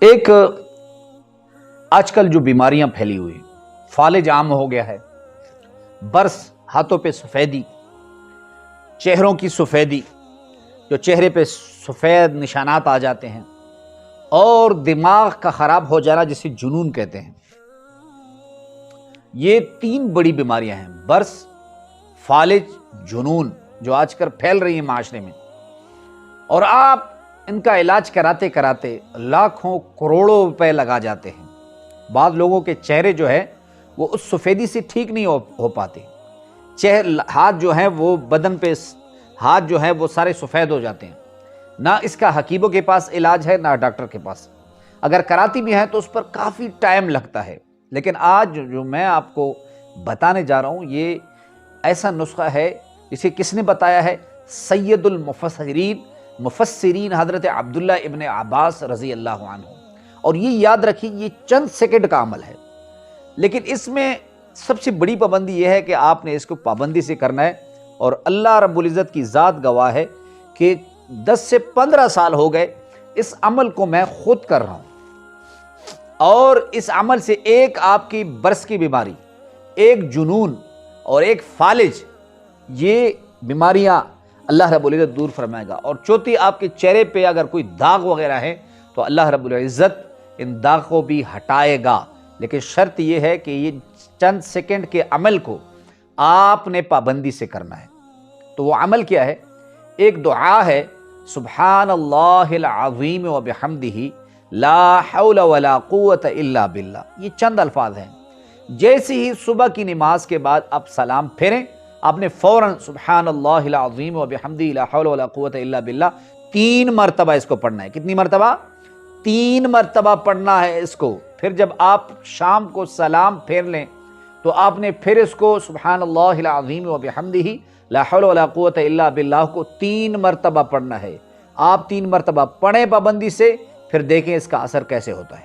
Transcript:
ایک آج کل جو بیماریاں پھیلی ہوئی، فالج عام ہو گیا ہے، برس، ہاتھوں پہ سفیدی، چہروں کی سفیدی، جو چہرے پہ سفید نشانات آ جاتے ہیں، اور دماغ کا خراب ہو جانا جسے جنون کہتے ہیں۔ یہ تین بڑی بیماریاں ہیں، برس، فالج، جنون، جو آج کل پھیل رہی ہیں معاشرے میں، اور آپ ان کا علاج کراتے کراتے لاکھوں کروڑوں روپے لگا جاتے ہیں۔ بعض لوگوں کے چہرے جو ہے وہ اس سفیدی سے ٹھیک نہیں ہو پاتے، ہاتھ جو ہیں وہ بدن پہ ہاتھ جو ہے وہ سارے سفید ہو جاتے ہیں۔ نہ اس کا حکیموں کے پاس علاج ہے، نہ ڈاکٹر کے پاس، اگر کراتی بھی ہیں تو اس پر کافی ٹائم لگتا ہے۔ لیکن آج جو میں آپ کو بتانے جا رہا ہوں، یہ ایسا نسخہ ہے جسے کس نے بتایا ہے؟ سید مفسرین حضرت عبداللہ ابن عباس رضی اللہ عنہ۔ اور یہ یاد رکھیے، یہ چند سیکنڈ کا عمل ہے، لیکن اس میں سب سے بڑی پابندی یہ ہے کہ آپ نے اس کو پابندی سے کرنا ہے، اور اللہ رب العزت کی ذات گواہ ہے کہ 10 سے 15 سال ہو گئے اس عمل کو میں خود کر رہا ہوں، اور اس عمل سے ایک آپ کی برس کی بیماری، ایک جنون اور ایک فالج، یہ بیماریاں اللہ رب العزت دور فرمائے گا۔ اور چوتھی، آپ کے چہرے پہ اگر کوئی داغ وغیرہ ہے تو اللہ رب العزت ان داغ کو بھی ہٹائے گا، لیکن شرط یہ ہے کہ یہ چند سیکنڈ کے عمل کو آپ نے پابندی سے کرنا ہے۔ تو وہ عمل کیا ہے؟ ایک دعا ہے، سبحان اللہ العظیم و بحمدہ لا حول ولا قوت الا باللہ۔ یہ چند الفاظ ہیں، جیسے ہی صبح کی نماز کے بعد آپ سلام پھیریں، آپ نے فوراً سبحان اللہ العظیم و بحمدہ لا حول ولا قوت الا باللہ 3 مرتبہ اس کو پڑھنا ہے۔ کتنی مرتبہ؟ 3 مرتبہ پڑھنا ہے اس کو۔ پھر جب آپ شام کو سلام پھیر لیں تو آپ نے پھر اس کو سبحان اللہ العظیم و بحمدہ لا حول ولا قوت الا باللہ کو 3 مرتبہ پڑھنا ہے۔ آپ 3 مرتبہ پڑھیں پابندی سے، پھر دیکھیں اس کا اثر کیسے ہوتا ہے۔